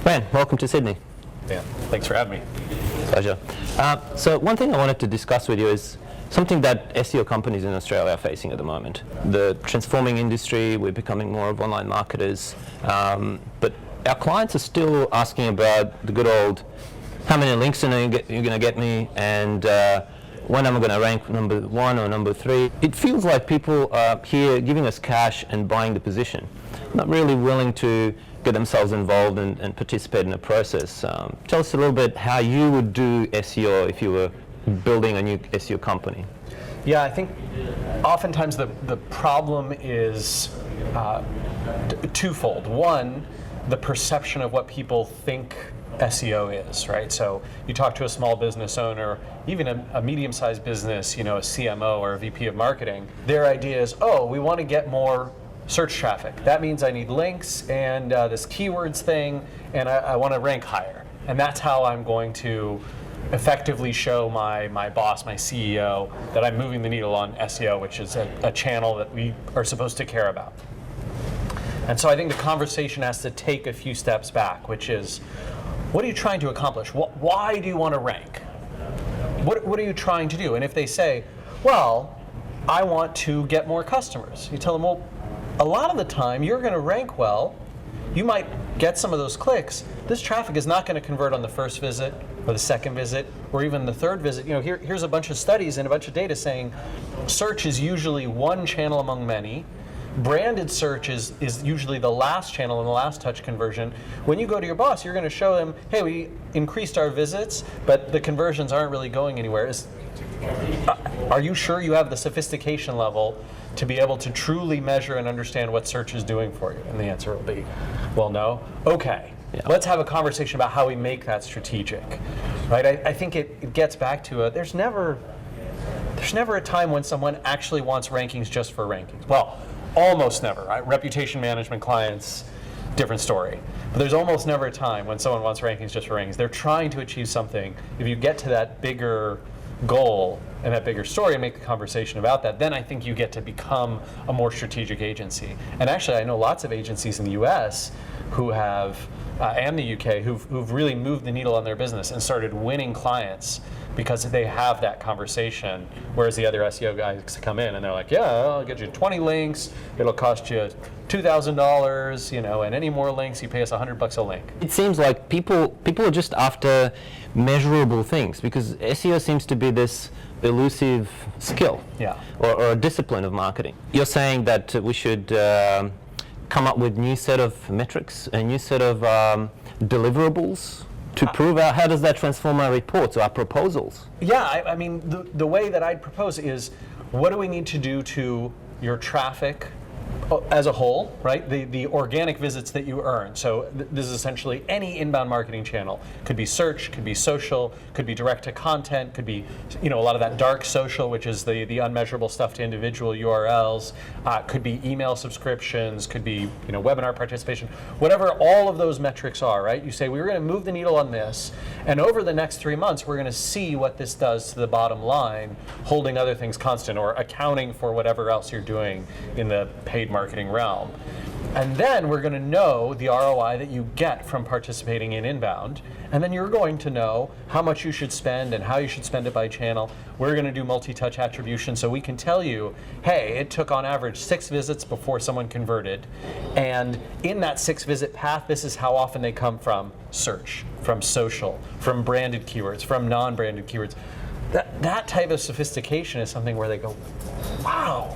Ben, welcome to Sydney. Yeah, thanks for having me. Pleasure. So one thing I wanted to discuss with you is something that SEO companies in Australia are facing at the moment. The transforming industry, we're becoming more of online marketers, but our clients are still asking about the good old, how many links are you going to get me, and when am I going to rank number 1 or number 3? It feels like people are here giving us cash and buying the position, not really willing to get themselves involved and participate in the process. Tell us a little bit how you would do SEO if you were building a new SEO company. Yeah, I think oftentimes the problem is twofold. One, the perception of what people think SEO is, right? So you talk to a small business owner, even a medium-sized business, a CMO or a VP of marketing, their idea is, oh, we want to get more search traffic. That means I need links and this keywords thing, and I want to rank higher. And that's how I'm going to effectively show my boss, my CEO, that I'm moving the needle on SEO, which is a channel that we are supposed to care about. And so I think the conversation has to take a few steps back, which is, what are you trying to accomplish? Why do you want to rank? What are you trying to do? And if they say, well, I want to get more customers, you tell them, well, a lot of the time you're going to rank well, you might get some of those clicks. This traffic is not going to convert on the first visit or the second visit or even the third visit. Here's a bunch of studies and a bunch of data saying search is usually one channel among many. Branded search is usually the last channel and the last touch conversion. When you go to your boss, you're going to show them, hey, we increased our visits, but the conversions aren't really going anywhere. Are you sure you have the sophistication level to be able to truly measure and understand what search is doing for you? And the answer will be, well, no. Okay, yeah. Let's have a conversation about how we make that strategic, right? I think it gets back to there's never a time when someone actually wants rankings just for rankings. Well, almost never, right? Reputation management clients, different story. But there's almost never a time when someone wants rankings just for rankings. They're trying to achieve something. If you get to that bigger goal and that bigger story and make the conversation about that, then I think you get to become a more strategic agency. And actually, I know lots of agencies in the US who have, and the UK, who've really moved the needle on their business and started winning clients because they have that conversation, whereas the other SEO guys come in and they're like, yeah, I'll get you 20 links, it'll cost you $2,000, and any more links, you pay us $100 a link. It seems like people are just after measurable things, because SEO seems to be this elusive skill, yeah, or a discipline of marketing. You're saying that we should come up with new set of metrics, a new set of deliverables to prove out. How does that transform our reports or our proposals? Yeah, I mean, the way that I'd propose is, what do we need to do to your traffic as a whole, right? The organic visits that you earn. So this is essentially any inbound marketing channel. Could be search, could be social, could be direct to content, could be a lot of that dark social, which is the unmeasurable stuff to individual URLs. Could be email subscriptions, could be webinar participation, whatever all of those metrics are, right? You say, we're going to move the needle on this, and over the next 3 months, we're going to see what this does to the bottom line, holding other things constant or accounting for whatever else you're doing in the paid marketing realm. And then we're going to know the ROI that you get from participating in inbound, and then you're going to know how much you should spend and how you should spend it by channel. We're going to do multi-touch attribution, so we can tell you, hey, it took on average 6 visits before someone converted, and in that 6-visit path, this is how often they come from search, from social, from branded keywords, from non-branded keywords. That type of sophistication is something where they go, wow,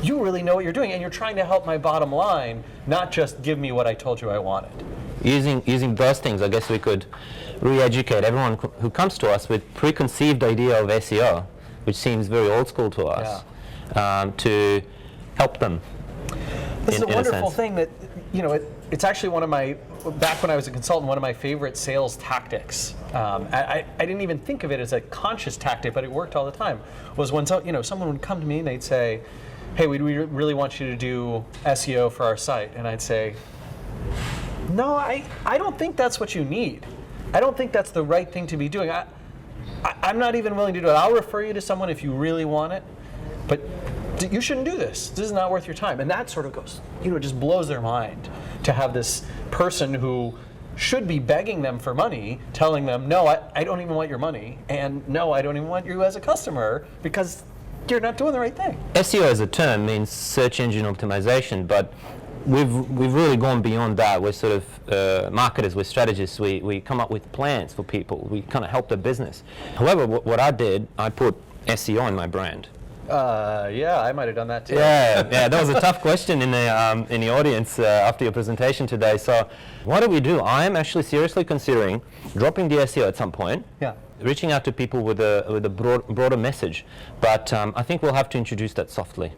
you really know what you're doing, and you're trying to help my bottom line, not just give me what I told you I wanted. Using those things, I guess we could re-educate everyone who comes to us with preconceived idea of SEO, which seems very old school to us, to help them. This is a wonderful thing that, it's actually one of my, back when I was a consultant, one of my favorite sales tactics. I didn't even think of it as a conscious tactic, but it worked all the time, was when someone would come to me and they'd say, hey, we really want you to do SEO for our site. And I'd say, no, I don't think that's what you need. I don't think that's the right thing to be doing. I'm not even willing to do it. I'll refer you to someone if you really want it, but you shouldn't do this. This is not worth your time. And that sort of goes, it just blows their mind to have this person who should be begging them for money, telling them, no, I don't even want your money, and no, I don't even want you as a customer, because you're not doing the right thing. SEO as a term means search engine optimization, but we've really gone beyond that. We're sort of marketers, we're strategists, we come up with plans for people, we kind of help their business. However, what I did, I put SEO in my brand. Yeah, I might have done that too. Yeah, that was a tough question in the audience after your presentation today. So what do? I am actually seriously considering dropping the SEO at some point. Yeah. Reaching out to people with a broader message, but I think we'll have to introduce that softly.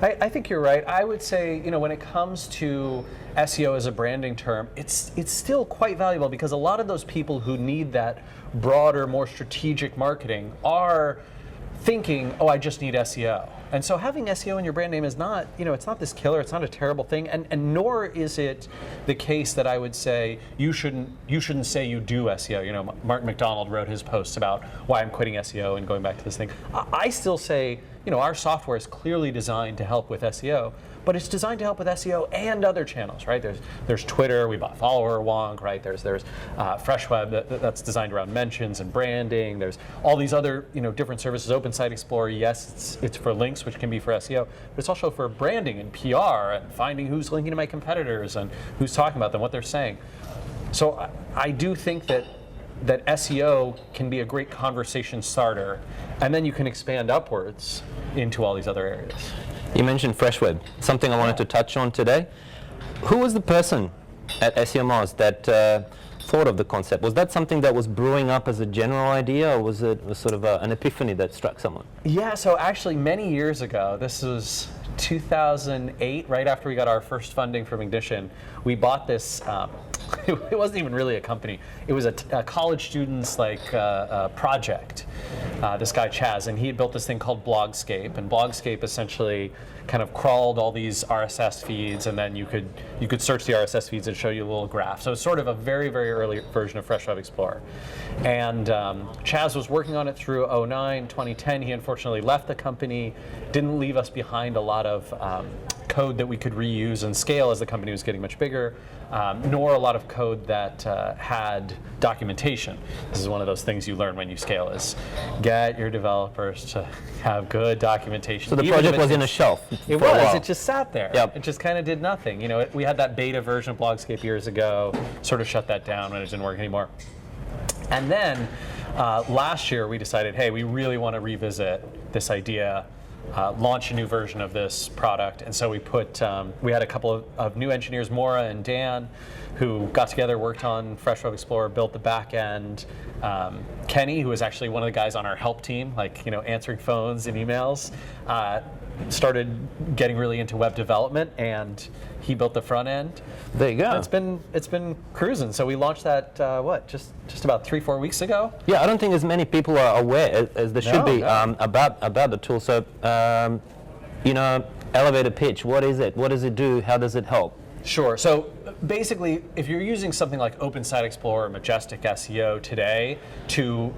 I think you're right. I would say, when it comes to SEO as a branding term, it's still quite valuable, because a lot of those people who need that broader, more strategic marketing are thinking, oh, I just need SEO. And so having SEO in your brand name is not, it's not this killer, it's not a terrible thing, and nor is it the case that I would say you shouldn't say you do SEO. Mark McDonald wrote his posts about why I'm quitting SEO and going back to this thing. I still say, our software is clearly designed to help with SEO, but it's designed to help with SEO and other channels, right? There's Twitter, we bought Follower Wonk, right? There's Freshweb that's designed around mentions and branding. There's all these other different services. Open Site Explorer, yes, it's for links, which can be for SEO, but it's also for branding and PR and finding who's linking to my competitors and who's talking about them, what they're saying. So I do think that SEO can be a great conversation starter, and then you can expand upwards into all these other areas. You mentioned Freshweb, something I wanted to touch on today. Who was the person at SEO Moz that thought of the concept? Was that something that was brewing up as a general idea, or was it sort of an epiphany that struck someone? Yeah, so actually many years ago, this was 2008, right after we got our first funding from Ignition, we bought this, it wasn't even really a company, it was a college student's project. This guy Chaz, and he had built this thing called Blogscape, and Blogscape essentially kind of crawled all these RSS feeds, and then you could search the RSS feeds and show you a little graph. So it's sort of a very, very early version of Freshweb Explorer. And Chaz was working on it through 2009, 2010. He unfortunately left the company, didn't leave us behind a lot of code that we could reuse and scale as the company was getting much bigger, nor a lot of code that had documentation. This is one of those things you learn when you scale, is get your developers to have good documentation. So the project was in a shelf. It was. It just sat there. Yep. It just kind of did nothing. We had that beta version of Blogscape years ago, sort of shut that down when it didn't work anymore. And then last year we decided, hey, we really want to revisit this idea, launch a new version of this product. And so we had a couple of new engineers, Maura and Dan, who got together, worked on Freshweb Explorer, built the back end. Kenny, who was actually one of the guys on our help team, answering phones and emails, started getting really into web development, and he built the front end. There you go. It's been cruising. So we launched that just about 3-4 weeks ago. Yeah, I don't think as many people are aware as there should be about the tool. So, elevator pitch. What is it? What does it do? How does it help? Sure. So basically, if you're using something like Open Site Explorer or Majestic SEO today to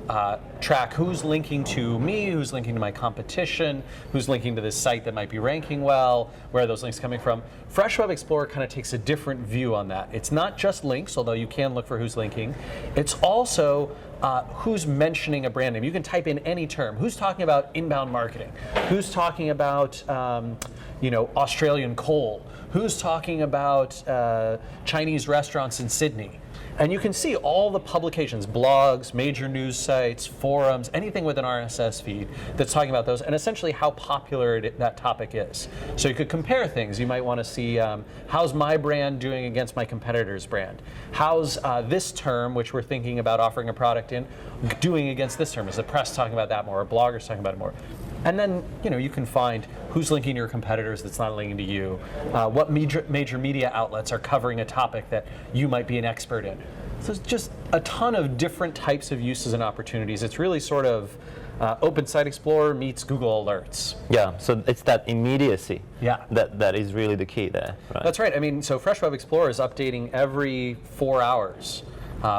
track who's linking to me, who's linking to my competition, who's linking to this site that might be ranking well, where are those links coming from, Freshweb Explorer kind of takes a different view on that. It's not just links, although you can look for who's linking. It's also who's mentioning a brand name. You can type in any term. Who's talking about inbound marketing? Who's talking about Australian coal? Who's talking about Chinese restaurants in Sydney? And you can see all the publications, blogs, major news sites, forums, anything with an RSS feed that's talking about those, and essentially how popular that topic is. So you could compare things. You might want to see how's my brand doing against my competitor's brand? How's this term, which we're thinking about offering a product in, doing against this term? Is the press talking about that more, or bloggers talking about it more? And then you can find who's linking to your competitors that's not linking to you. What major media outlets are covering a topic that you might be an expert in. So it's just a ton of different types of uses and opportunities. It's really sort of Open Site Explorer meets Google Alerts. Yeah, so it's that immediacy. Yeah. That is really the key there. Right? That's right. I mean, so Freshweb Explorer is updating every 4 hours.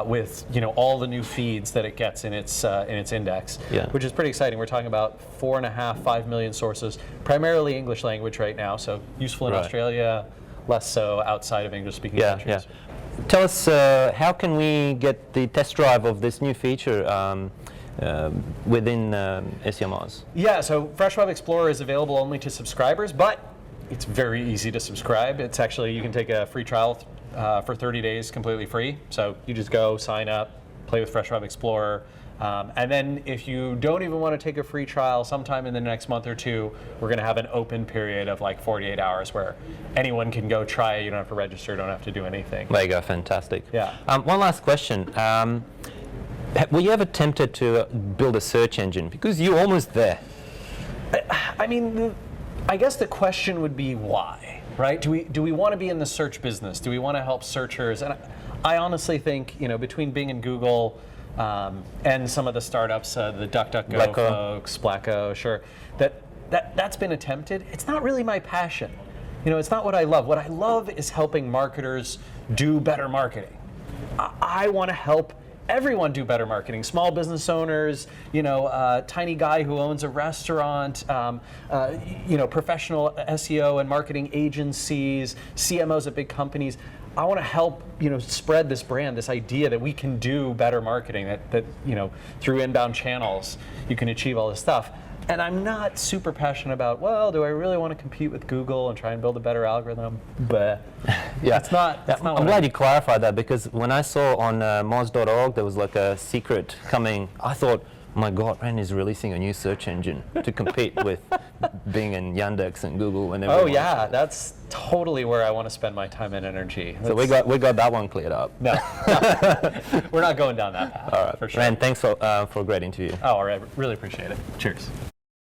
With all the new feeds that it gets in its index, which is pretty exciting. We're talking about 4.5-5 million sources, primarily English language right now, so useful in Australia, less so outside of English-speaking countries. Yeah. tell us, how can we get the test drive of this new feature within SEO Moz? Yeah, so Fresh Web Explorer is available only to subscribers, but it's very easy to subscribe. It's actually, you can take a free trial for 30 days completely free. So you just go, sign up, play with Fresh Web Explorer. And then if you don't even want to take a free trial, sometime in the next month or two, we're going to have an open period of like 48 hours where anyone can go try it. You don't have to register, don't have to do anything. There you go, fantastic. Yeah. One last question. Were you ever tempted to build a search engine? Because you're almost there. I mean, I guess the question would be why, right? Do we want to be in the search business? Do we want to help searchers? And I honestly think, between Bing and Google and some of the startups, the DuckDuckGo folks, Blacko, sure, that's been attempted. It's not really my passion. It's not what I love. What I love is helping marketers do better marketing. I want to help everyone do better marketing. Small business owners, tiny guy who owns a restaurant, professional SEO and marketing agencies, CMOs at big companies. I want to help, spread this brand, this idea that we can do better marketing, that through inbound channels, you can achieve all this stuff. And I'm not super passionate about, well, do I really want to compete with Google and try and build a better algorithm? But yeah, that's not I'm glad you clarified that, because when I saw on moz.org there was like a secret coming, I thought, oh my God, Rand is releasing a new search engine to compete with Bing and Yandex and Google and everyone. Oh yeah, that's totally where I want to spend my time and energy. So we got that one cleared up. No, we're not going down that path. All right, for sure. Rand, thanks for a great interview. Oh, all right, really appreciate it. Cheers.